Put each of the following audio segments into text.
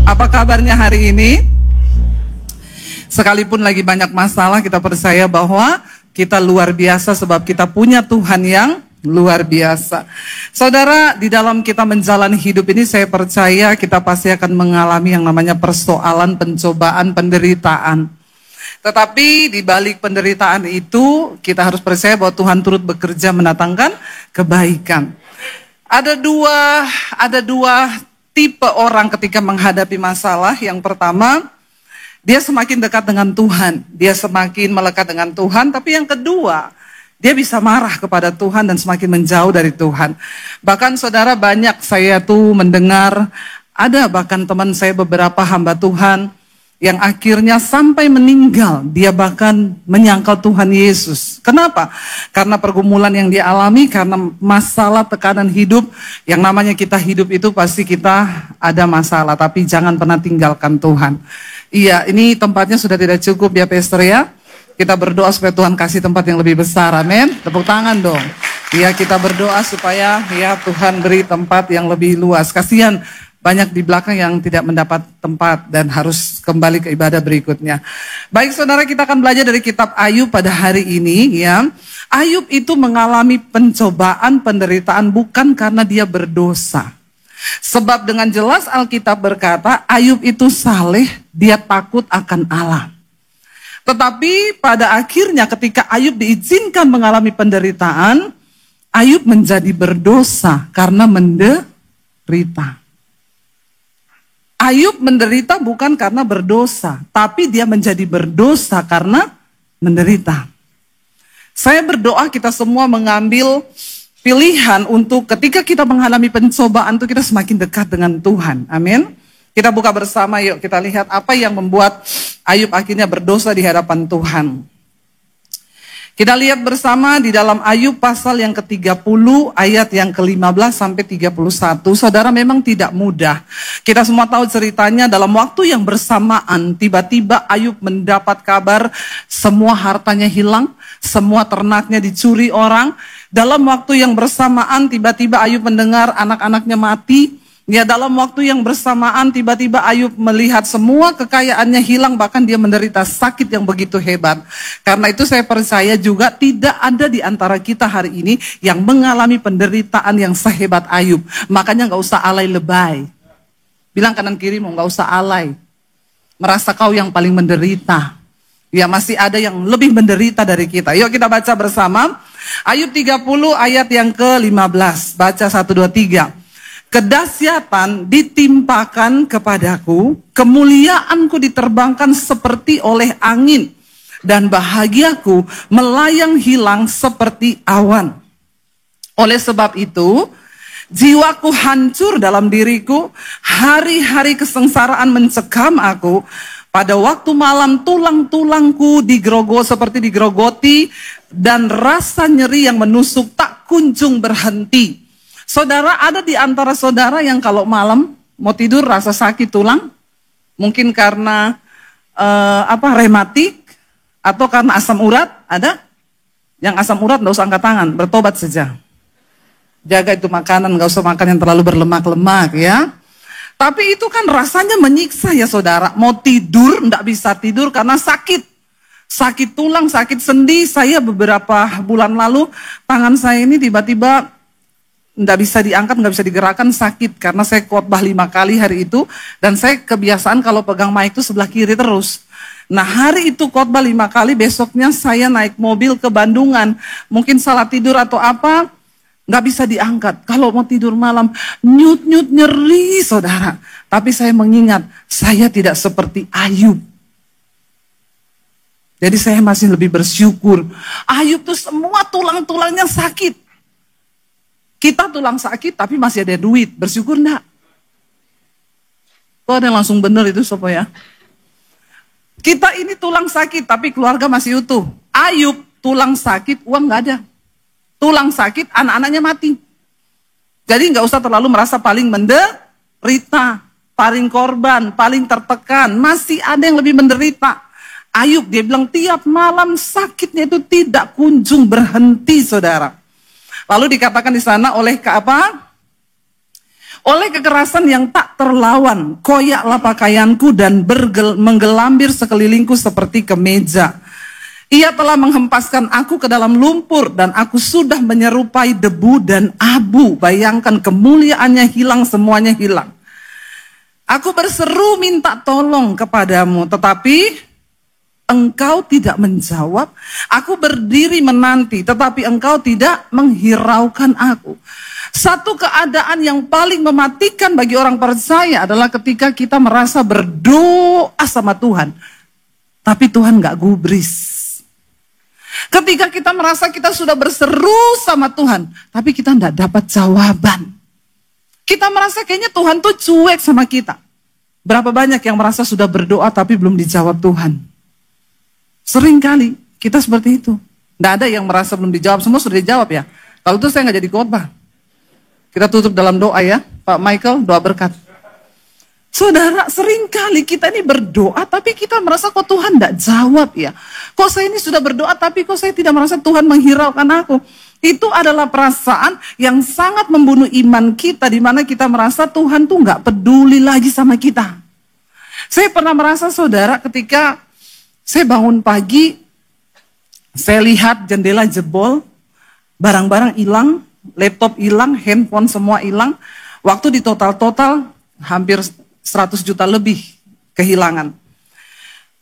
Apa kabarnya hari ini? Sekalipun lagi banyak masalah, kita percaya bahwa kita luar biasa sebab kita punya Tuhan yang luar biasa. Saudara, di dalam kita menjalani hidup ini saya percaya kita pasti akan mengalami yang namanya persoalan, pencobaan, penderitaan. Tetapi di balik penderitaan itu kita harus percaya bahwa Tuhan turut bekerja mendatangkan kebaikan. Ada dua tipe orang ketika menghadapi masalah. Yang pertama, dia semakin dekat dengan Tuhan, dia semakin melekat dengan Tuhan. Tapi yang kedua, dia bisa marah kepada Tuhan dan semakin menjauh dari Tuhan. Bahkan saudara, banyak saya tuh mendengar, ada bahkan teman saya beberapa hamba Tuhan yang akhirnya sampai meninggal, dia bahkan menyangkal Tuhan Yesus. Kenapa? Karena pergumulan yang dia alami, karena masalah tekanan hidup. Yang namanya kita hidup itu pasti kita ada masalah, tapi jangan pernah tinggalkan Tuhan. Iya, ini tempatnya sudah tidak cukup ya Pastor ya. Kita berdoa supaya Tuhan kasih tempat yang lebih besar, amin. Tepuk tangan dong. Iya, kita berdoa supaya ya Tuhan beri tempat yang lebih luas. Kasihan banyak di belakang yang tidak mendapat tempat dan harus kembali ke ibadah berikutnya. Baik saudara, kita akan belajar dari kitab Ayub pada hari ini ya. Ayub itu mengalami pencobaan, penderitaan bukan karena dia berdosa. Sebab dengan jelas Alkitab berkata Ayub itu saleh, dia takut akan Allah. Tetapi pada akhirnya ketika Ayub diizinkan mengalami penderitaan, Ayub menjadi berdosa karena menderita. Ayub menderita bukan karena berdosa, tapi dia menjadi berdosa karena menderita. Saya berdoa kita semua mengambil pilihan untuk ketika kita mengalami pencobaan itu kita semakin dekat dengan Tuhan. Amin. Kita buka bersama yuk, kita lihat apa yang membuat Ayub akhirnya berdosa di hadapan Tuhan. Kita lihat bersama di dalam Ayub pasal yang ke-30 ayat yang ke-15 sampai 31. Saudara, memang tidak mudah. Kita semua tahu ceritanya, dalam waktu yang bersamaan tiba-tiba Ayub mendapat kabar semua hartanya hilang, semua ternaknya dicuri orang. Dalam waktu yang bersamaan tiba-tiba Ayub mendengar anak-anaknya mati. Ya, dalam waktu yang bersamaan tiba-tiba Ayub melihat semua kekayaannya hilang, bahkan dia menderita sakit yang begitu hebat. Karena itu saya percaya juga tidak ada di antara kita hari ini yang mengalami penderitaan yang sehebat Ayub. Makanya gak usah alay lebay. Bilang kanan kiri mau gak usah alay. Merasa kau yang paling menderita. Ya, masih ada yang lebih menderita dari kita. Yuk kita baca bersama. Ayub 30 ayat yang ke-15. Baca 1, 2, 3. Kedahsyatan ditimpakan kepadaku, kemuliaanku diterbangkan seperti oleh angin, dan bahagiaku melayang hilang seperti awan. Oleh sebab itu, jiwaku hancur dalam diriku, hari-hari kesengsaraan mencekam aku. Pada waktu malam tulang-tulangku seperti digerogoti, dan rasa nyeri yang menusuk tak kunjung berhenti. Saudara, ada di antara saudara yang kalau malam mau tidur rasa sakit tulang, mungkin karena rematik atau karena asam urat, ada? Yang asam urat nggak usah angkat tangan, bertobat saja. Jaga itu makanan, nggak usah makan yang terlalu berlemak-lemak ya. Tapi itu kan rasanya menyiksa ya saudara. Mau tidur nggak bisa tidur karena sakit. Sakit tulang, sakit sendi. Saya beberapa bulan lalu tangan saya ini tiba-tiba nggak bisa diangkat, nggak bisa digerakkan, sakit. Karena saya khotbah 5 kali hari itu. Dan saya kebiasaan kalau pegang mic itu sebelah kiri terus. Nah hari itu khotbah 5 kali, besoknya saya naik mobil ke Bandungan. Mungkin salah tidur atau apa, nggak bisa diangkat. Kalau mau tidur malam, nyut-nyut nyeri saudara. Tapi saya mengingat, saya tidak seperti Ayub. Jadi saya masih lebih bersyukur. Ayub tuh semua tulang-tulangnya sakit. Kita tulang sakit tapi masih ada duit, bersyukur enggak? Kok ada yang langsung bener itu sopo ya? Kita ini tulang sakit tapi keluarga masih utuh. Ayub tulang sakit, uang enggak ada. Tulang sakit, anak-anaknya mati. Jadi enggak usah terlalu merasa paling menderita, paling korban, paling tertekan. Masih ada yang lebih menderita. Ayub dia bilang tiap malam sakitnya itu tidak kunjung berhenti saudara. Lalu dikatakan di sana oleh Oleh kekerasan yang tak terlawan, koyaklah pakaianku dan menggelambir sekelilingku seperti kemeja. Ia telah menghempaskan aku ke dalam lumpur dan aku sudah menyerupai debu dan abu. Bayangkan, kemuliaannya hilang, semuanya hilang. Aku berseru minta tolong kepadamu, tetapi engkau tidak menjawab. Aku berdiri menanti, tetapi engkau tidak menghiraukan aku. Satu keadaan yang paling mematikan bagi orang percaya adalah ketika kita merasa berdoa sama Tuhan, tapi Tuhan gak gubris. Ketika kita merasa kita sudah berseru sama Tuhan, tapi kita gak dapat jawaban. Kita merasa kayaknya Tuhan tuh cuek sama kita. Berapa banyak yang merasa sudah berdoa tapi belum dijawab Tuhan? Sering kali kita seperti itu. Nggak ada yang merasa belum dijawab, semua sudah dijawab ya. Kalau itu saya nggak jadi khotbah. Kita tutup dalam doa ya, Pak Michael, doa berkat. Saudara, sering kali kita ini berdoa tapi kita merasa kok Tuhan nggak jawab ya. Kok saya ini sudah berdoa tapi kok saya tidak merasa Tuhan menghiraukan aku. Itu adalah perasaan yang sangat membunuh iman kita, di mana kita merasa Tuhan tuh nggak peduli lagi sama kita. Saya pernah merasa, saudara, ketika saya bangun pagi, saya lihat jendela jebol, barang-barang hilang, laptop hilang, handphone semua hilang. Waktu di total hampir 100 juta lebih kehilangan.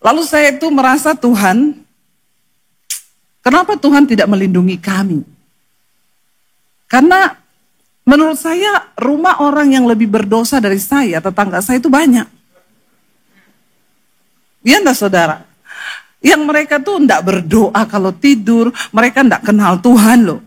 Lalu saya itu merasa, Tuhan, kenapa Tuhan tidak melindungi kami? Karena menurut saya rumah orang yang lebih berdosa dari saya, tetangga saya itu banyak. Iya enggak, saudara? Yang mereka tuh enggak berdoa kalau tidur, mereka enggak kenal Tuhan loh.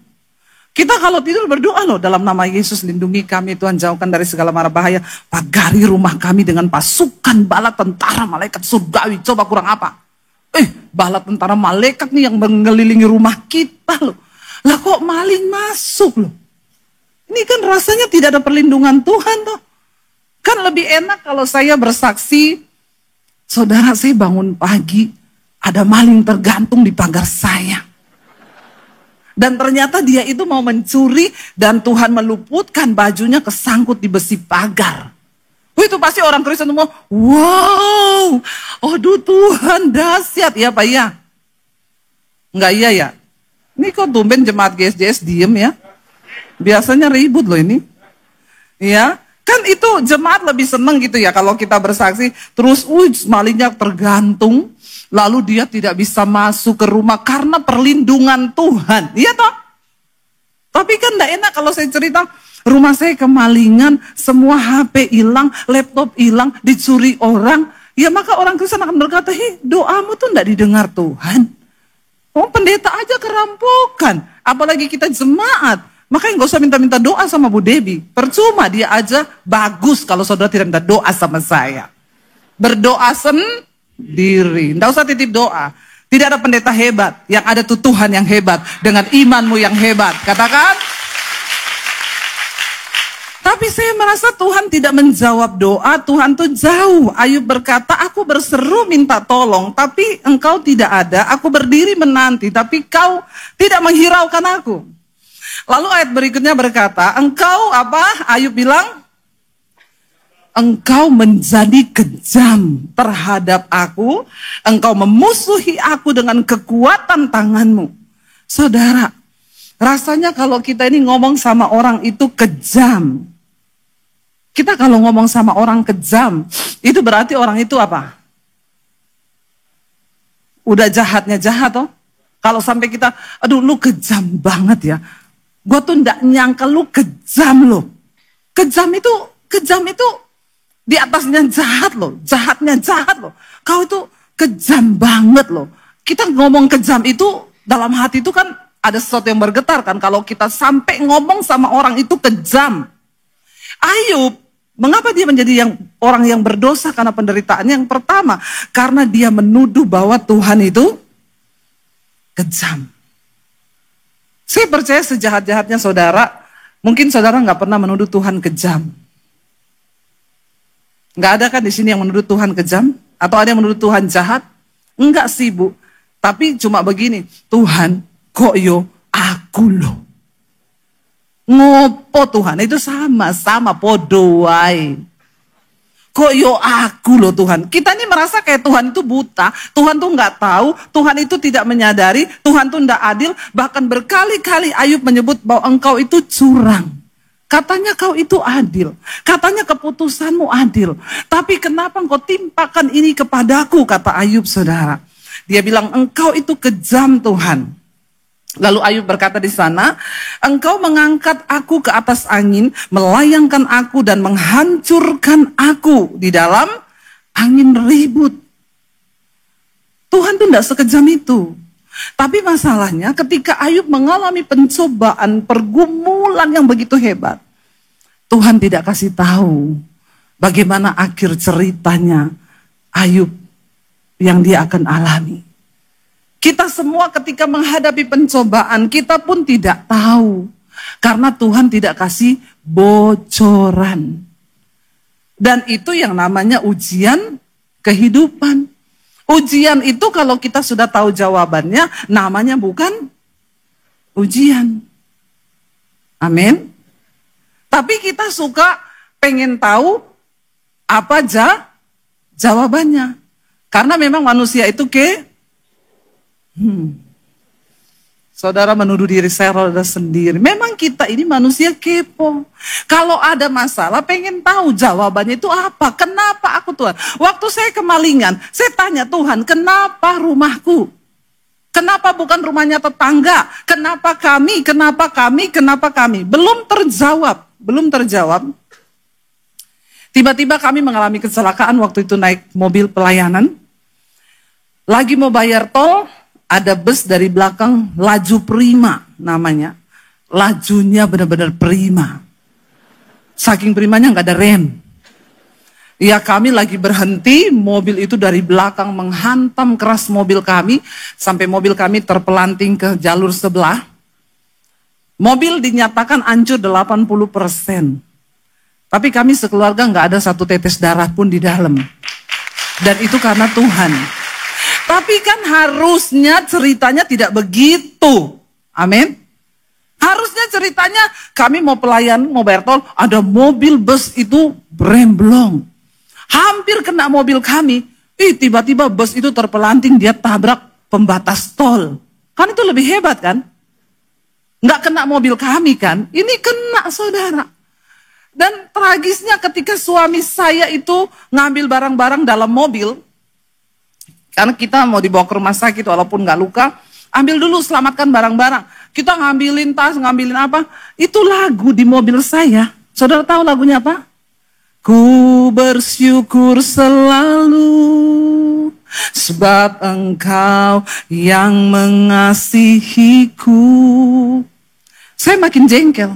Kita kalau tidur berdoa loh, dalam nama Yesus lindungi kami Tuhan, jauhkan dari segala mara bahaya, pagari rumah kami dengan pasukan bala tentara malaikat surgawi. Coba kurang apa? Bala tentara malaikat nih yang mengelilingi rumah kita loh. Lah kok maling masuk loh? Ini kan rasanya tidak ada perlindungan Tuhan toh. Kan lebih enak kalau saya bersaksi, saudara, saya bangun pagi, ada maling tergantung di pagar saya. Dan ternyata dia itu mau mencuri dan Tuhan meluputkan, bajunya kesangkut di besi pagar. Itu pasti orang Kristen semua, wow, aduh Tuhan dahsyat ya Pak ya. Enggak iya ya? Ini kok tumben jemaat GSJS diem ya? Biasanya ribut loh ini. Ya, kan itu jemaat lebih seneng gitu ya kalau kita bersaksi, terus malingnya tergantung. Lalu dia tidak bisa masuk ke rumah karena perlindungan Tuhan. Iya toh? Tapi kan enggak enak kalau saya cerita, rumah saya kemalingan, semua HP hilang, laptop hilang, dicuri orang. Ya maka orang Kristen akan berkata, doamu tuh enggak didengar Tuhan. Oh, pendeta aja kerampokan. Apalagi kita jemaat. Makanya nggak usah minta-minta doa sama Bu Debbie. Percuma, dia aja bagus kalau saudara tidak minta doa sama saya. Berdoa sendiri, nggak usah titip doa. Tidak ada pendeta hebat, yang ada tuh Tuhan yang hebat dengan imanmu yang hebat. Katakan. Tapi saya merasa Tuhan tidak menjawab doa, Tuhan tuh jauh. Ayub berkata, aku berseru minta tolong, tapi engkau tidak ada. Aku berdiri menanti, tapi kau tidak menghiraukan aku. Lalu ayat berikutnya berkata, engkau apa? Ayub bilang, engkau menjadi kejam terhadap aku, engkau memusuhi aku dengan kekuatan tanganmu. Saudara, rasanya kalau kita ini ngomong sama orang itu kejam. Kita kalau ngomong sama orang kejam, itu berarti orang itu apa? Udah jahatnya jahat toh. Kalau sampai kita, aduh lu kejam banget ya. Gue tuh nggak nyangka lu kejam loh. Kejam itu di atasnya jahat loh, jahatnya jahat loh. Kau itu kejam banget loh. Kita ngomong kejam itu dalam hati itu kan ada sesuatu yang bergetar kan. Kalau kita sampai ngomong sama orang itu kejam. Ayub, mengapa dia menjadi orang yang berdosa karena penderitaannya? Yang pertama, karena dia menuduh bahwa Tuhan itu kejam. Saya percaya sejahat-jahatnya saudara, mungkin saudara nggak pernah menuduh Tuhan kejam. Nggak ada kan di sini yang menuduh Tuhan kejam? Atau ada yang menuduh Tuhan jahat? Enggak sih Bu, tapi cuma begini, Tuhan kok aku loh. Ngopo Tuhan? Itu sama podo wae. Kok yo aku loh Tuhan. Kita ini merasa kayak Tuhan itu buta, Tuhan tuh nggak tahu, Tuhan itu tidak menyadari, Tuhan tuh nggak adil. Bahkan berkali-kali Ayub menyebut bahwa engkau itu curang. Katanya kau itu adil, katanya keputusanmu adil. Tapi kenapa engkau timpakan ini kepadaku, kata Ayub, saudara. Dia bilang engkau itu kejam Tuhan. Lalu Ayub berkata di sana, engkau mengangkat aku ke atas angin, melayangkan aku dan menghancurkan aku di dalam angin ribut. Tuhan tuh tidak sekejam itu. Tapi masalahnya ketika Ayub mengalami pencobaan, pergumulan yang begitu hebat, Tuhan tidak kasih tahu bagaimana akhir ceritanya Ayub yang dia akan alami. Kita semua ketika menghadapi pencobaan, kita pun tidak tahu. Karena Tuhan tidak kasih bocoran. Dan itu yang namanya ujian kehidupan. Ujian itu kalau kita sudah tahu jawabannya, namanya bukan ujian. Amin. Tapi kita suka pengen tahu apa jawabannya. Karena memang manusia itu Saudara menuduh diri saudara sendiri. Memang kita ini manusia kepo. Kalau ada masalah pengen tahu jawabannya itu apa. Kenapa aku Tuhan? Waktu saya kemalingan, saya tanya Tuhan, kenapa rumahku? Kenapa bukan rumahnya tetangga? Kenapa kami? Kenapa kami? Kenapa kami? Belum terjawab. Tiba-tiba kami mengalami kecelakaan waktu itu naik mobil pelayanan. Lagi mau bayar tol, ada bus dari belakang laju prima namanya. Lajunya benar-benar prima. Saking primanya nggak ada rem. Ya kami lagi berhenti, mobil itu dari belakang menghantam keras mobil kami. Sampai mobil kami terpelanting ke jalur sebelah. Mobil dinyatakan hancur 80%. Tapi kami sekeluarga nggak ada satu tetes darah pun di dalam. Dan itu karena Tuhan. Tapi kan harusnya ceritanya tidak begitu. Amin. Harusnya ceritanya kami mau pelayan, mau bayar tol, ada mobil bus itu remblong. Hampir kena mobil kami. Tiba-tiba bus itu terpelanting, dia tabrak pembatas tol. Kan itu lebih hebat kan? Nggak kena mobil kami kan? Ini kena saudara. Dan tragisnya ketika suami saya itu ngambil barang-barang dalam mobil, karena kita mau dibawa ke rumah sakit walaupun nggak luka, ambil dulu selamatkan barang-barang. Kita ngambilin tas, ngambilin apa, itu lagu di mobil saya. Saudara tahu lagunya apa? Ku bersyukur selalu sebab engkau yang mengasihiku. Saya makin jengkel.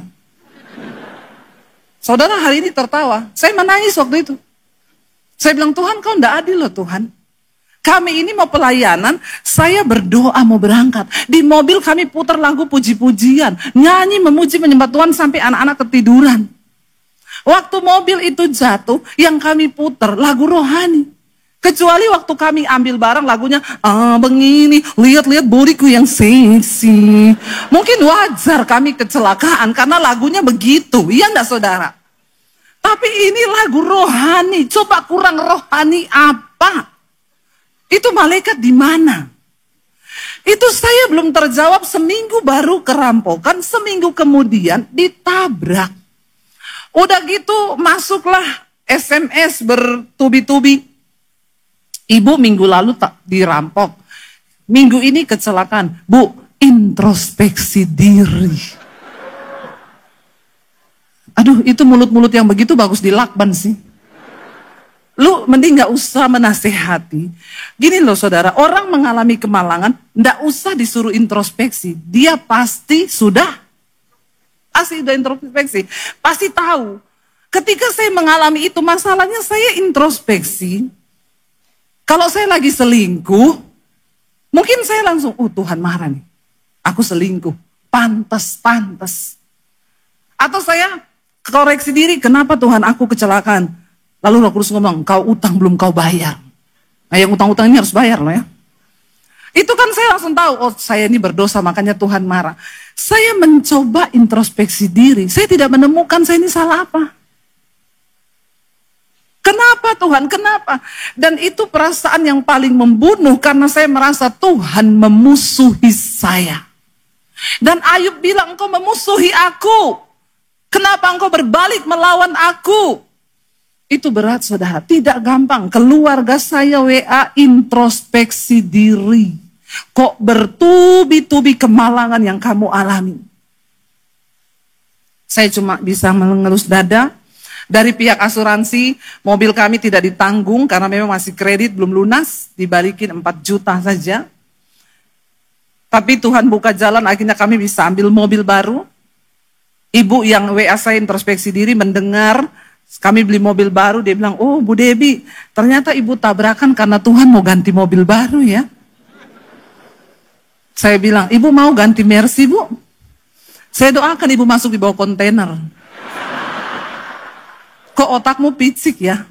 Saudara hari ini tertawa, saya menangis waktu itu. Saya bilang, Tuhan kau tidak adil loh Tuhan. Kami ini mau pelayanan, saya berdoa mau berangkat. Di mobil kami putar lagu puji-pujian, nyanyi memuji menyembah Tuhan sampai anak-anak ketiduran. Waktu mobil itu jatuh, yang kami putar lagu rohani. Kecuali waktu kami ambil barang lagunya, begini, lihat-lihat bodiku yang seksi. Mungkin wajar kami kecelakaan karena lagunya begitu, iya enggak saudara? Tapi ini lagu rohani, coba kurang rohani apa? Itu malaikat di mana? Itu saya belum terjawab, seminggu baru kerampokan, seminggu kemudian ditabrak. Udah gitu masuklah SMS bertubi-tubi. Ibu minggu lalu tak dirampok. Minggu ini kecelakaan. Bu, introspeksi diri. Aduh, itu mulut-mulut yang begitu bagus dilakban sih. Lu mending gak usah menasehati. Gini loh saudara, orang mengalami kemalangan, gak usah disuruh introspeksi. Dia pasti sudah introspeksi. Pasti tahu. Ketika saya mengalami itu, masalahnya saya introspeksi. Kalau saya lagi selingkuh, mungkin saya langsung, Tuhan marah nih. Aku selingkuh, pantas. Atau saya koreksi diri, kenapa Tuhan aku kecelakaan? Lalu Roh Kudus ngomong, kau utang belum kau bayar. Nah yang utang-utang ini harus bayar loh ya. Itu kan saya langsung tahu, oh saya ini berdosa makanya Tuhan marah. Saya mencoba introspeksi diri, saya tidak menemukan saya ini salah apa. Kenapa Tuhan, kenapa? Dan itu perasaan yang paling membunuh karena saya merasa Tuhan memusuhi saya. Dan Ayub bilang, engkau memusuhi aku. Kenapa engkau berbalik melawan aku? Itu berat saudara, tidak gampang. Keluarga saya WA introspeksi diri. Kok bertubi-tubi kemalangan yang kamu alami? Saya cuma bisa mengelus dada. Dari pihak asuransi, mobil kami tidak ditanggung karena memang masih kredit, belum lunas. Dibalikin 4 juta saja. Tapi Tuhan buka jalan, akhirnya kami bisa ambil mobil baru. Ibu yang WA saya introspeksi diri mendengar kami beli mobil baru, dia bilang, oh Bu Debi, ternyata ibu tabrakan karena Tuhan mau ganti mobil baru ya. Saya bilang, ibu mau ganti Mercy Bu? Saya doakan ibu masuk di bawah kontainer. Kok otakmu picik ya?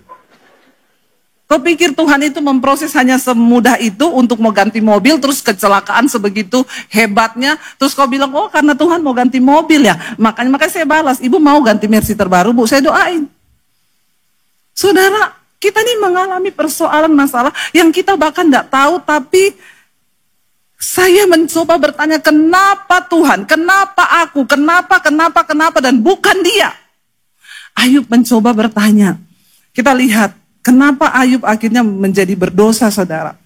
Kau pikir Tuhan itu memproses hanya semudah itu untuk mau ganti mobil, terus kecelakaan sebegitu hebatnya, terus kau bilang, oh karena Tuhan mau ganti mobil ya, makanya saya balas, ibu mau ganti Mercy terbaru Bu, saya doain. Saudara, kita ini mengalami persoalan masalah yang kita bahkan tidak tahu, tapi saya mencoba bertanya, kenapa Tuhan, kenapa aku, kenapa, dan bukan dia. Ayub mencoba bertanya, kita lihat, kenapa Ayub akhirnya menjadi berdosa, saudara?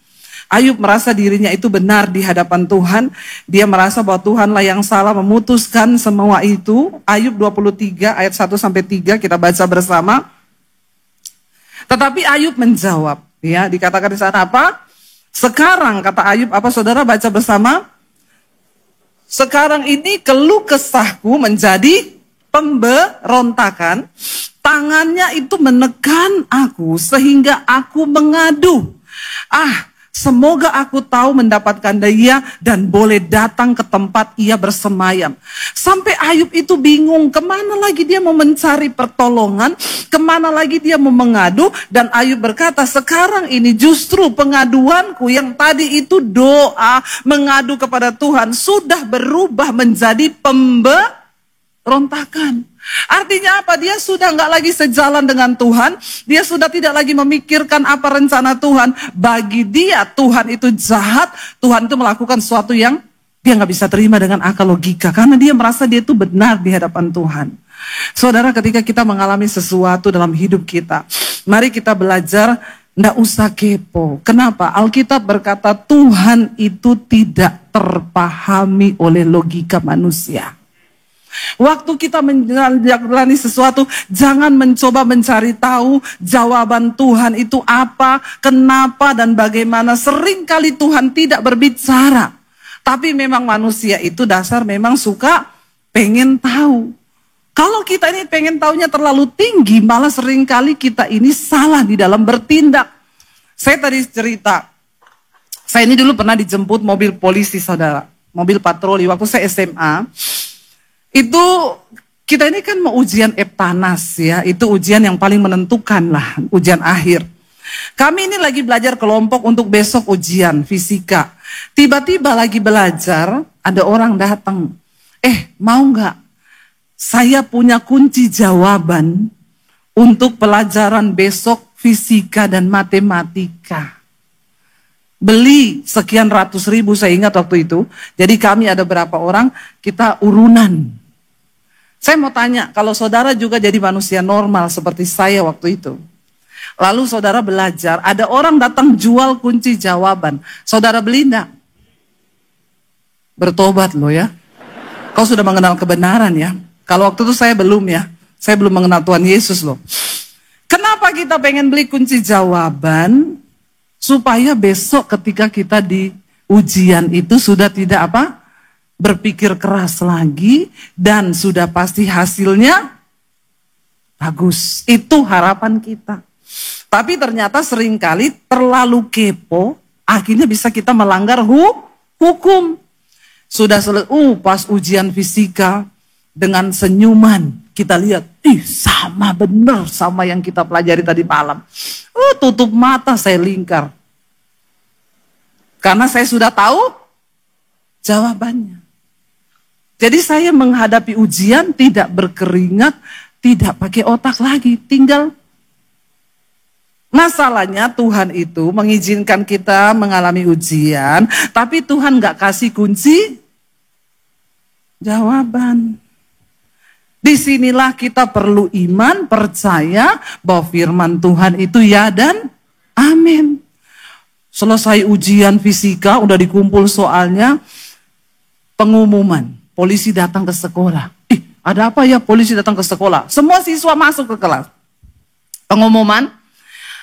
Ayub merasa dirinya itu benar di hadapan Tuhan. Dia merasa bahwa Tuhanlah yang salah memutuskan semua itu. Ayub 23 ayat 1-3 kita baca bersama. Tetapi Ayub menjawab, ya dikatakan di sana apa? Sekarang kata Ayub apa saudara baca bersama? Sekarang ini keluh kesahku menjadi pemberontakan. Tangannya itu menekan aku sehingga aku mengadu. Semoga aku tahu mendapatkan dia dan boleh datang ke tempat ia bersemayam. Sampai Ayub itu bingung, kemana lagi dia mau mencari pertolongan, kemana lagi dia mau mengadu. Dan Ayub berkata, sekarang ini justru pengaduanku yang tadi itu doa, mengadu kepada Tuhan, sudah berubah menjadi pemberontakan. Artinya apa? Dia sudah nggak lagi sejalan dengan Tuhan. Dia sudah tidak lagi memikirkan apa rencana Tuhan. Bagi dia Tuhan itu jahat. Tuhan itu melakukan sesuatu yang dia nggak bisa terima dengan akal logika. Karena dia merasa dia itu benar di hadapan Tuhan. Saudara, ketika kita mengalami sesuatu dalam hidup kita, mari kita belajar nggak usah kepo. Kenapa? Alkitab berkata Tuhan itu tidak terpahami oleh logika manusia. Waktu kita menjalani sesuatu, jangan mencoba mencari tahu jawaban Tuhan itu apa, kenapa, dan bagaimana. Seringkali Tuhan tidak berbicara. Tapi memang manusia itu dasar memang suka pengen tahu. Kalau kita ini pengen tahunya terlalu tinggi, malah seringkali kita ini salah di dalam bertindak. Saya tadi cerita, saya ini dulu pernah dijemput mobil polisi saudara, mobil patroli waktu saya SMA. Itu kita ini kan mau ujian Eptanas ya, itu ujian yang paling menentukan lah, ujian akhir. Kami ini lagi belajar kelompok untuk besok ujian fisika. Tiba-tiba lagi belajar, ada orang datang. Mau nggak? Saya punya kunci jawaban untuk pelajaran besok fisika dan matematika. Beli sekian ratus ribu, saya ingat waktu itu. Jadi kami ada berapa orang, kita urunan. Saya mau tanya, kalau saudara juga jadi manusia normal seperti saya waktu itu. Lalu saudara belajar, ada orang datang jual kunci jawaban. Saudara beli enggak? Bertobat loh ya. Kau sudah mengenal kebenaran ya. Kalau waktu itu saya belum ya. Saya belum mengenal Tuhan Yesus loh. Kenapa kita pengen beli kunci jawaban? Supaya besok ketika kita di ujian itu sudah tidak apa? Berpikir keras lagi dan sudah pasti hasilnya bagus. Itu harapan kita. Tapi ternyata seringkali terlalu kepo, akhirnya bisa kita melanggar hukum. Sudah pas ujian fisika dengan senyuman kita lihat, sama benar sama yang kita pelajari tadi malam. Tutup mata saya lingkar. Karena saya sudah tahu jawabannya. Jadi saya menghadapi ujian tidak berkeringat, tidak pakai otak lagi, tinggal. Masalahnya Tuhan itu mengizinkan kita mengalami ujian, tapi Tuhan gak kasih kunci jawaban. Disinilah kita perlu iman, percaya bahwa firman Tuhan itu ya dan amin. Selesai ujian fisika, udah dikumpul soalnya, pengumuman, polisi datang ke sekolah. Ada apa ya polisi datang ke sekolah? Semua siswa masuk ke kelas. Pengumuman,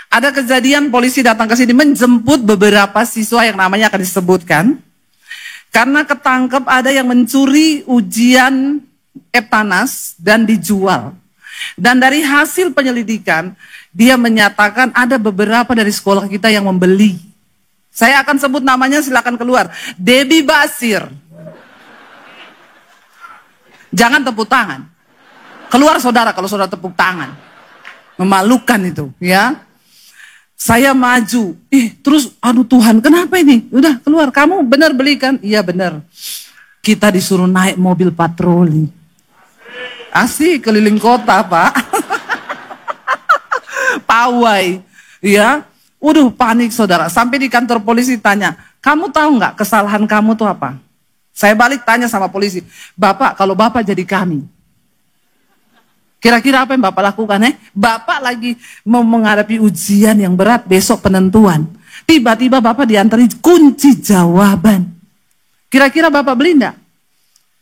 ada kejadian polisi datang ke sini menjemput beberapa siswa yang namanya akan disebutkan. Karena ketangkep ada yang mencuri ujian Eptanas dan dijual. Dan dari hasil penyelidikan, dia menyatakan ada beberapa dari sekolah kita yang membeli. Saya akan sebut namanya, silakan keluar. Debbie Basir. Jangan tepuk tangan. Keluar saudara kalau saudara tepuk tangan. Memalukan itu, ya. Saya maju. Terus aduh Tuhan, kenapa ini? Udah keluar, kamu benar belikan? Iya benar. Kita disuruh naik mobil patroli. Asik keliling kota, Pak. Pawai, ya. Waduh, panik saudara. Sampai di kantor polisi tanya, kamu tahu nggak kesalahan kamu tuh apa? Saya balik tanya sama polisi, Bapak, kalau Bapak jadi kami, kira-kira apa yang Bapak lakukan? Bapak lagi mau menghadapi ujian yang berat, besok penentuan. Tiba-tiba Bapak diantari kunci jawaban. Kira-kira Bapak beli enggak?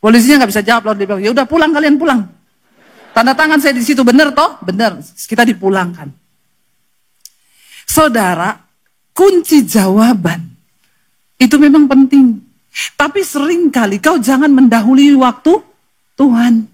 Polisinya nggak bisa jawab, lalu dia bilang, ya udah pulang, kalian pulang. Tanda tangan saya di situ, benar toh? Benar, kita dipulangkan. Saudara, kunci jawaban itu memang penting. Tapi seringkali kau jangan mendahului waktu Tuhan.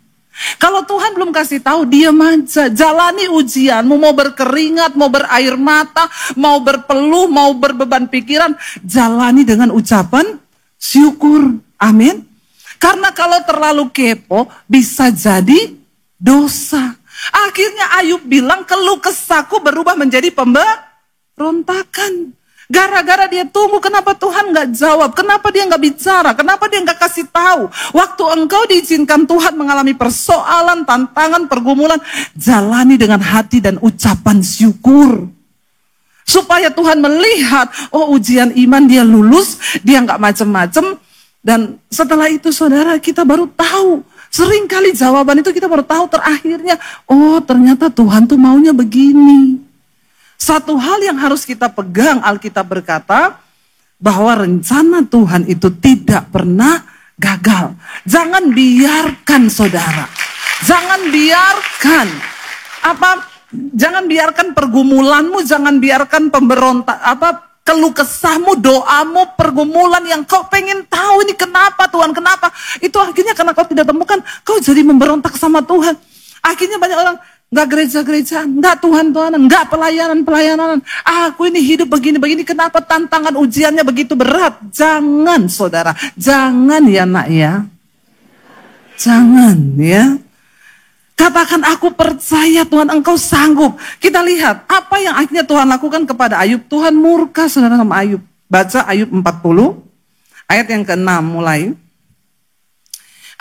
Kalau Tuhan belum kasih tahu, diam aja. Jalani ujianmu, mau berkeringat, mau berair mata, mau berpeluh, mau berbeban pikiran. Jalani dengan ucapan syukur. Amin. Karena kalau terlalu kepo, bisa jadi dosa. Akhirnya Ayub bilang, keluh kesahku berubah menjadi pemberontakan. Gara-gara dia tunggu, kenapa Tuhan gak jawab? Kenapa dia gak bicara? Kenapa dia gak kasih tahu? Waktu engkau diizinkan Tuhan mengalami persoalan, tantangan, pergumulan, jalani dengan hati dan ucapan syukur. Supaya Tuhan melihat, oh ujian iman dia lulus, dia gak macem-macem. Dan setelah itu saudara, kita baru tahu. Seringkali jawaban itu kita baru tahu terakhirnya, oh ternyata Tuhan tuh maunya begini. Satu hal yang harus kita pegang, Alkitab berkata bahwa rencana Tuhan itu tidak pernah gagal. Jangan biarkan saudara, jangan biarkan pergumulanmu, jangan biarkan keluh kesahmu, doamu, pergumulan yang kau pengen tahu ini kenapa Tuhan, kenapa? Itu akhirnya karena kau tidak temukan, kau jadi memberontak sama Tuhan. Akhirnya banyak orang, nggak gereja-gerejaan, nggak Tuhan-Tuhanan, nggak pelayanan-pelayanan. Aku ini hidup begini-begini, kenapa tantangan ujiannya begitu berat? Jangan saudara, jangan ya nak ya. Jangan ya. Katakan aku percaya Tuhan engkau sanggup. Kita lihat apa yang akhirnya Tuhan lakukan kepada Ayub. Tuhan murka saudara sama Ayub. Baca Ayub 40, ayat yang ke-6 mulai.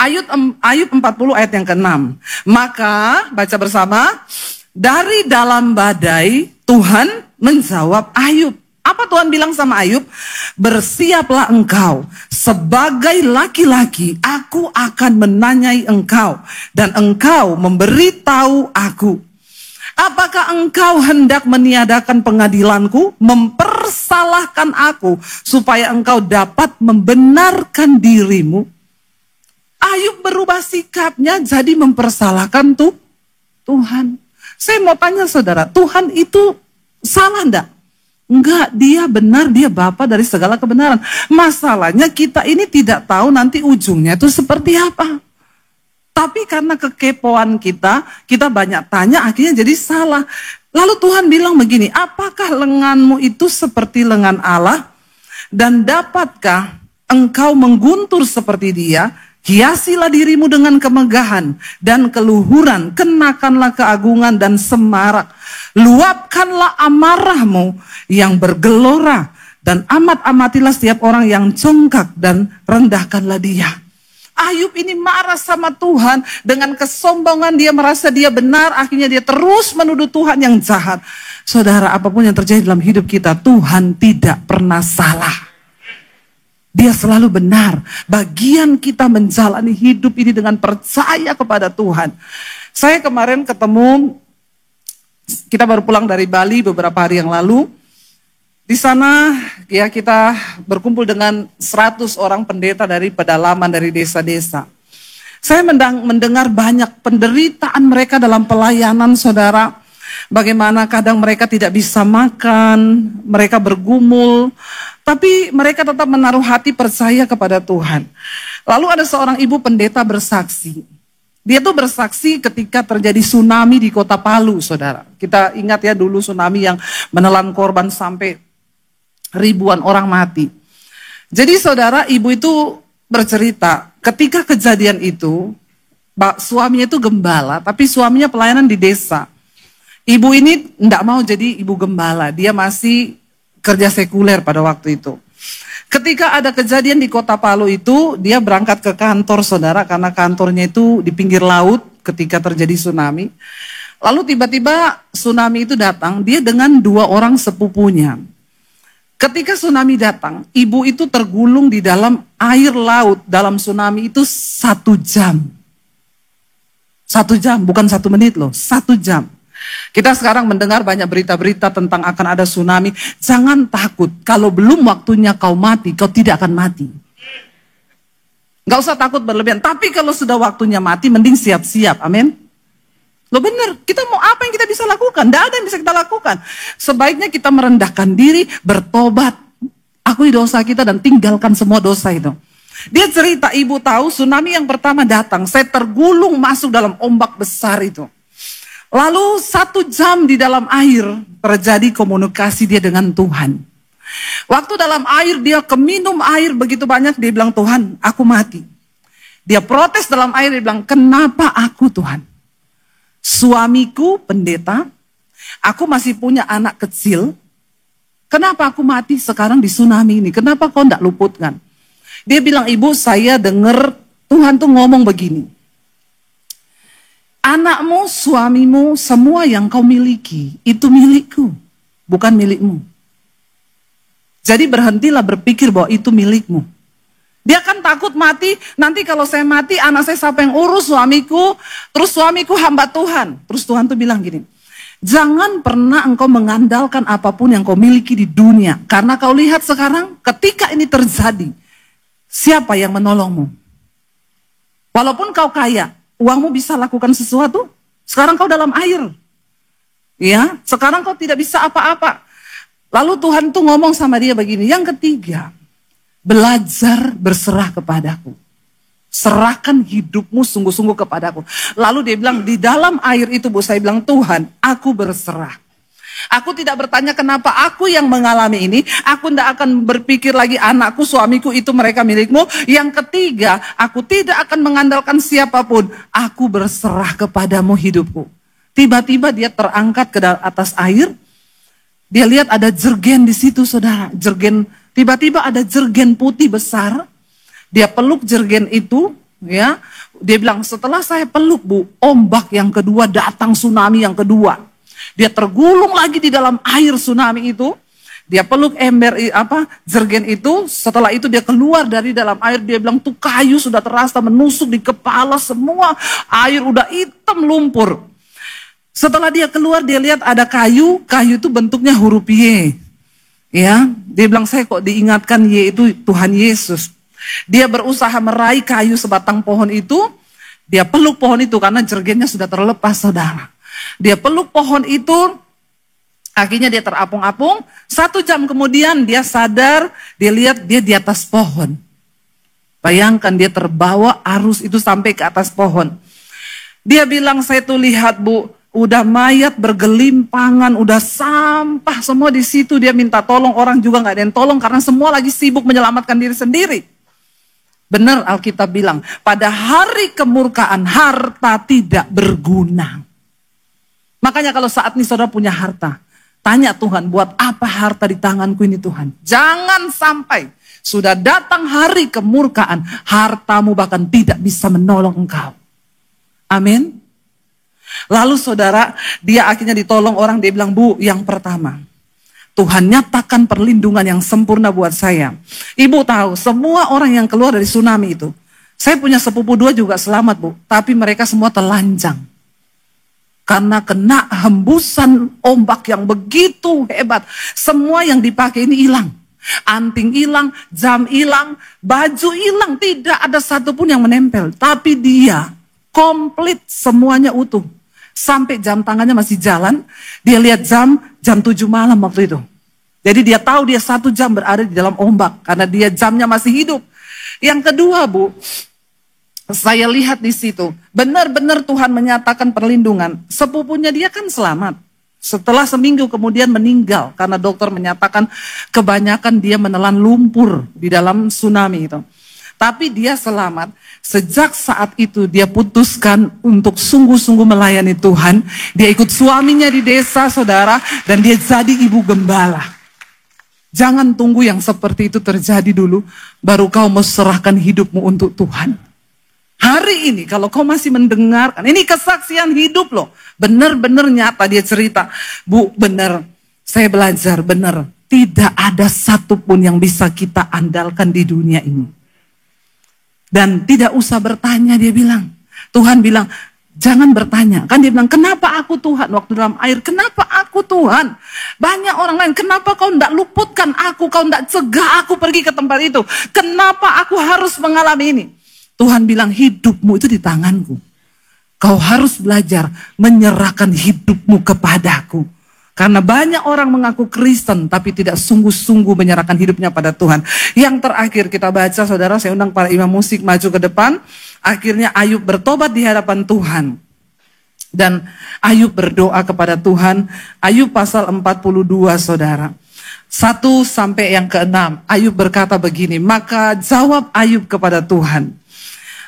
Ayub 40 ayat yang ke-6. Maka, baca bersama, dari dalam badai Tuhan menjawab Ayub. Apa Tuhan bilang sama Ayub? Bersiaplah engkau, sebagai laki-laki aku akan menanyai engkau, dan engkau memberitahu aku. Apakah engkau hendak meniadakan pengadilanku, mempersalahkan aku, supaya engkau dapat membenarkan dirimu? Ayub berubah sikapnya jadi mempersalahkan Tuhan. Saya mau tanya saudara, Tuhan itu salah enggak? Enggak, dia benar, dia Bapa dari segala kebenaran. Masalahnya kita ini tidak tahu nanti ujungnya itu seperti apa. Tapi karena kekepoan kita banyak tanya, akhirnya jadi salah. Lalu Tuhan bilang begini, apakah lenganmu itu seperti lengan Allah? Dan dapatkah engkau mengguntur seperti dia? Hiasilah dirimu dengan kemegahan dan keluhuran, kenakanlah keagungan dan semarak. Luapkanlah amarahmu yang bergelora Dan amat-amatilah setiap orang yang congkak dan rendahkanlah dia. Ayub ini marah sama Tuhan. Dengan kesombongan dia merasa dia benar. Akhirnya dia terus menuduh Tuhan yang jahat. Saudara, apapun yang terjadi dalam hidup kita, Tuhan tidak pernah salah. Dia selalu benar. Bagian kita menjalani hidup ini dengan percaya kepada Tuhan. Saya kemarin ketemu, kita baru pulang dari Bali beberapa hari yang lalu. Di sana ya kita berkumpul dengan 100 orang pendeta dari pedalaman, dari desa-desa. Saya mendengar banyak penderitaan mereka dalam pelayanan, saudara. Bagaimana kadang mereka tidak bisa makan, mereka bergumul, tapi mereka tetap menaruh hati percaya kepada Tuhan. Lalu ada seorang ibu pendeta bersaksi. Dia tuh bersaksi ketika terjadi tsunami di kota Palu, saudara. Kita ingat ya dulu tsunami yang menelan korban sampai ribuan orang mati. Jadi saudara, ibu itu bercerita, ketika kejadian itu, suaminya itu gembala, tapi suaminya pelayanan di desa. Ibu ini tidak mau jadi ibu gembala, dia masih kerja sekuler pada waktu itu. Ketika ada kejadian di kota Palu itu, dia berangkat ke kantor, saudara, karena kantornya itu di pinggir laut ketika terjadi tsunami. Lalu tiba-tiba tsunami itu datang, dia dengan 2 orang sepupunya. Ketika tsunami datang, ibu itu tergulung di dalam air laut dalam tsunami itu 1 jam. 1 jam, bukan 1 menit loh, 1 jam. Kita sekarang mendengar banyak berita-berita tentang akan ada tsunami. Jangan takut, kalau belum waktunya kau mati, kau tidak akan mati. Gak usah takut berlebihan, tapi kalau sudah waktunya mati, mending siap-siap, amin. Loh benar, kita mau apa yang kita bisa lakukan? Tidak ada yang bisa kita lakukan. Sebaiknya kita merendahkan diri, bertobat, akui dosa kita dan tinggalkan semua dosa itu. Dia cerita, ibu tahu tsunami yang pertama datang, saya tergulung masuk dalam ombak besar itu. Lalu 1 jam di dalam air terjadi komunikasi dia dengan Tuhan. Waktu dalam air dia keminum air begitu banyak, dia bilang, Tuhan aku mati. Dia protes dalam air, dia bilang, kenapa aku Tuhan? Suamiku pendeta, aku masih punya anak kecil, kenapa aku mati sekarang di tsunami ini? Kenapa kau tidak luputkan? Dia bilang, ibu saya dengar Tuhan tuh ngomong begini, anakmu, suamimu, semua yang kau miliki, itu milikku, bukan milikmu. Jadi berhentilah berpikir bahwa itu milikmu. Dia kan takut mati, nanti kalau saya mati, anak saya siapa yang urus, suamiku, terus suamiku hamba Tuhan. Terus Tuhan tuh bilang gini, jangan pernah engkau mengandalkan apapun yang kau miliki di dunia. Karena kau lihat sekarang, ketika ini terjadi, siapa yang menolongmu? Walaupun kau kaya, uangmu bisa lakukan sesuatu, sekarang kau dalam air. Ya, sekarang kau tidak bisa apa-apa. Lalu Tuhan tuh ngomong sama dia begini, yang ketiga, belajar berserah kepadaku. Serahkan hidupmu sungguh-sungguh kepadaku. Lalu dia bilang, di dalam air itu Bu, saya bilang, Tuhan, aku berserah. Aku tidak bertanya kenapa aku yang mengalami ini. Aku tidak akan berpikir lagi anakku, suamiku itu mereka milikmu. Yang ketiga, aku tidak akan mengandalkan siapapun. Aku berserah kepadamu hidupku. Tiba-tiba dia terangkat ke atas air. Dia lihat ada jergen di situ, saudara. Jergen. Tiba-tiba ada jergen putih besar, dia peluk jergen itu, ya. Dia bilang, setelah saya peluk Bu, ombak yang kedua datang, tsunami yang kedua. Dia tergulung lagi di dalam air tsunami itu, dia peluk jergen itu, setelah itu dia keluar dari dalam air, dia bilang tuh kayu sudah terasa menusuk di kepala semua, air udah hitam lumpur. Setelah dia keluar, dia lihat ada kayu itu bentuknya huruf Y. Ya, dia bilang saya kok diingatkan Y itu Tuhan Yesus. Dia berusaha meraih kayu sebatang pohon itu, dia peluk pohon itu karena jergennya sudah terlepas, saudara. Dia peluk pohon itu, akhirnya dia terapung-apung. 1 jam kemudian dia sadar, dia lihat dia di atas pohon. Bayangkan dia terbawa arus itu sampai ke atas pohon. Dia bilang, saya tuh lihat Bu, udah mayat bergelimpangan, udah sampah semua di situ. Dia minta tolong, orang juga nggak ada yang tolong karena semua lagi sibuk menyelamatkan diri sendiri. Benar Alkitab bilang, pada hari kemurkaan harta tidak berguna. Makanya kalau saat ini saudara punya harta, Tanya Tuhan, buat apa harta di tanganku ini Tuhan? Jangan sampai sudah datang hari kemurkaan, hartamu bahkan tidak bisa menolong engkau. Amin. Lalu saudara, dia akhirnya ditolong orang, dia bilang, Bu, yang pertama, Tuhan nyatakan perlindungan yang sempurna buat saya. Ibu tahu, semua orang yang keluar dari tsunami itu, saya punya sepupu 2 juga selamat, Bu, tapi mereka semua telanjang. Karena kena hembusan ombak yang begitu hebat. Semua yang dipakai ini hilang. Anting hilang, jam hilang, baju hilang. Tidak ada satupun yang menempel. Tapi dia komplit semuanya utuh. Sampai jam tangannya masih jalan. Dia lihat jam 7 malam waktu itu. Jadi dia tahu dia 1 jam berada di dalam ombak. Karena dia jamnya masih hidup. Yang kedua, Bu, saya lihat di situ, benar-benar Tuhan menyatakan perlindungan. Sepupunya dia kan selamat. Setelah seminggu kemudian meninggal karena dokter menyatakan kebanyakan dia menelan lumpur di dalam tsunami itu. Tapi dia selamat. Sejak saat itu dia putuskan untuk sungguh-sungguh melayani Tuhan. Dia ikut suaminya di desa, saudara, dan dia jadi ibu gembala. Jangan tunggu yang seperti itu terjadi dulu, baru kau mau serahkan hidupmu untuk Tuhan. Hari ini kalau kau masih mendengarkan, ini kesaksian hidup loh. Benar-benar nyata dia cerita. Bu, benar, saya belajar, benar. Tidak ada satupun yang bisa kita andalkan di dunia ini. Dan tidak usah bertanya, dia bilang. Tuhan bilang, jangan bertanya. Kan dia bilang, kenapa aku Tuhan? Waktu dalam air, kenapa aku Tuhan? Banyak orang lain, kenapa kau tidak luputkan aku? Kau tidak cegah aku pergi ke tempat itu? Kenapa aku harus mengalami ini? Tuhan bilang, hidupmu itu di tanganku. Kau harus belajar menyerahkan hidupmu kepadaku. Karena banyak orang mengaku Kristen, tapi tidak sungguh-sungguh menyerahkan hidupnya pada Tuhan. Yang terakhir kita baca, saudara, saya undang para imam musik maju ke depan. Akhirnya Ayub bertobat di hadapan Tuhan. Dan Ayub berdoa kepada Tuhan. Ayub pasal 42, saudara. 1 sampai yang ke-6. Ayub berkata begini, maka jawab Ayub kepada Tuhan.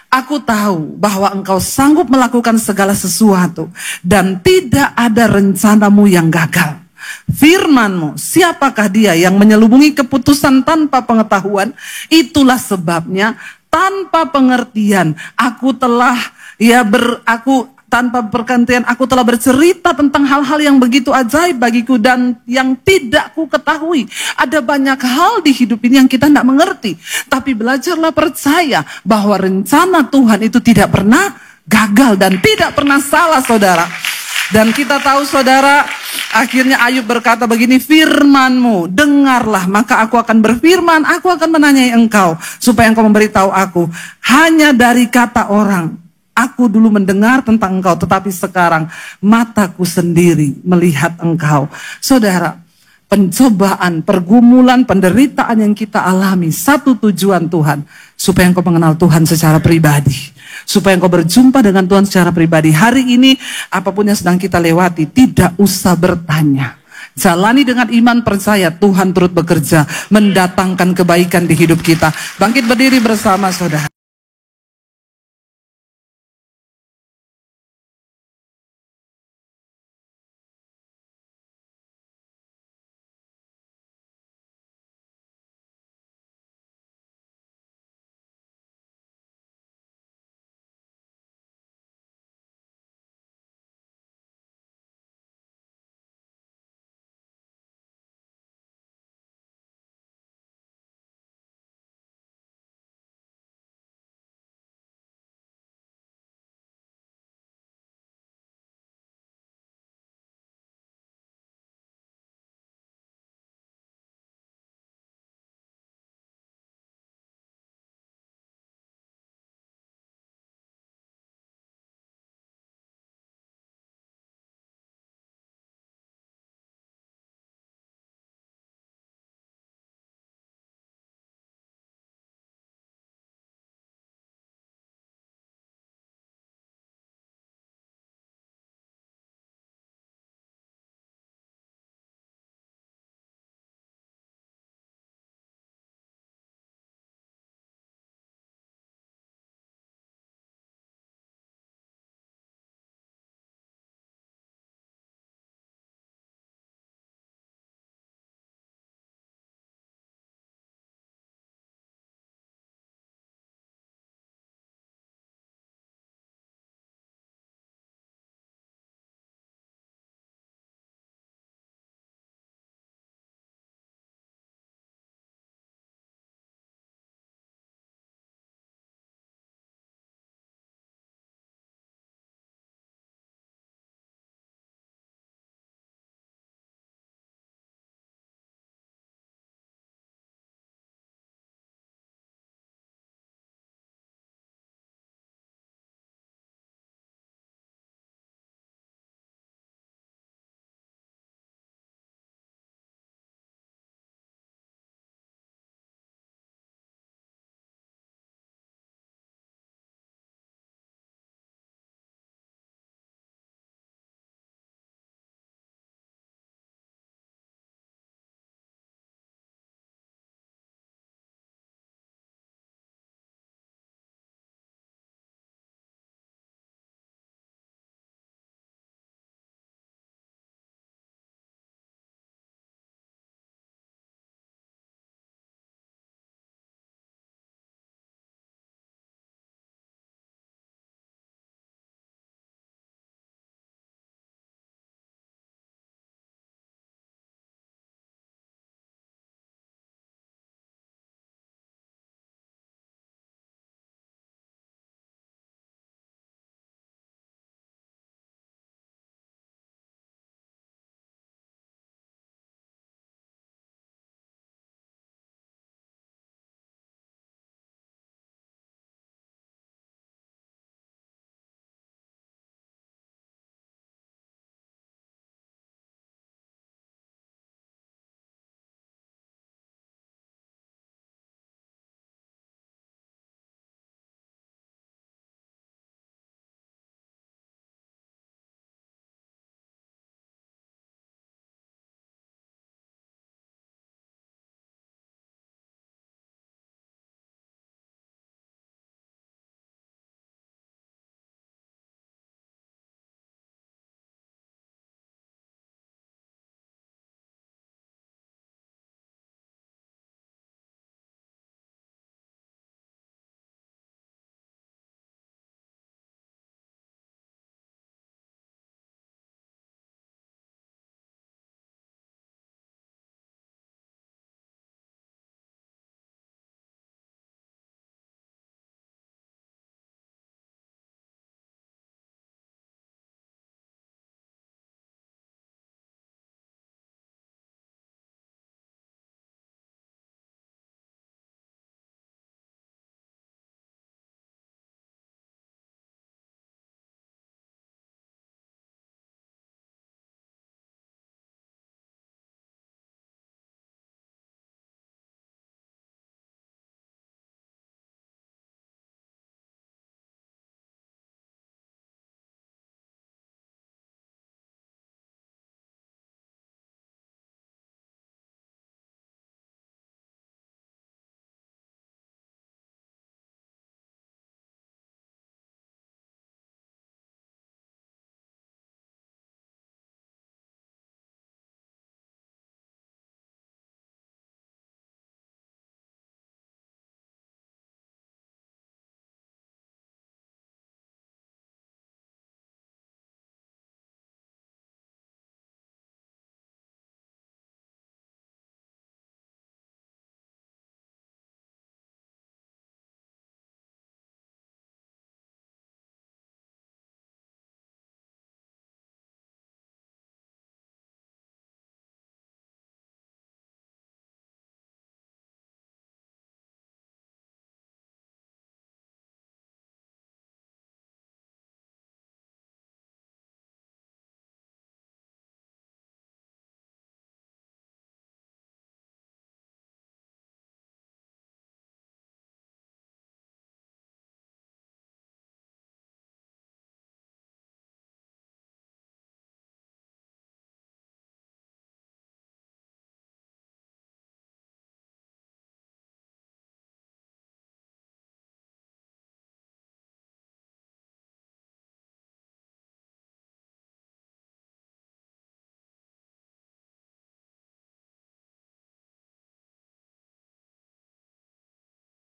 Aku tahu bahwa engkau sanggup melakukan segala sesuatu dan tidak ada rencanamu yang gagal. Firmanmu, siapakah dia yang menyelubungi keputusan tanpa pengetahuan? Itulah sebabnya tanpa pengertian tanpa pergantian aku telah bercerita tentang hal-hal yang begitu ajaib bagiku dan yang tidak ku ketahui. Ada banyak hal di hidup ini yang kita tidak mengerti. Tapi belajarlah percaya bahwa rencana Tuhan itu tidak pernah gagal dan tidak pernah salah, saudara. Dan kita tahu, saudara, akhirnya Ayub berkata begini, firmanmu, dengarlah, maka aku akan berfirman, aku akan menanyai engkau, supaya engkau memberitahu aku. Hanya dari kata orang, aku dulu mendengar tentang engkau, tetapi sekarang mataku sendiri melihat engkau. Saudara, pencobaan, pergumulan, penderitaan yang kita alami, satu tujuan Tuhan, supaya engkau mengenal Tuhan secara pribadi. Supaya engkau berjumpa dengan Tuhan secara pribadi. Hari ini, apapun yang sedang kita lewati, tidak usah bertanya. Jalani dengan iman, percaya Tuhan turut bekerja, mendatangkan kebaikan di hidup kita. Bangkit berdiri bersama, saudara.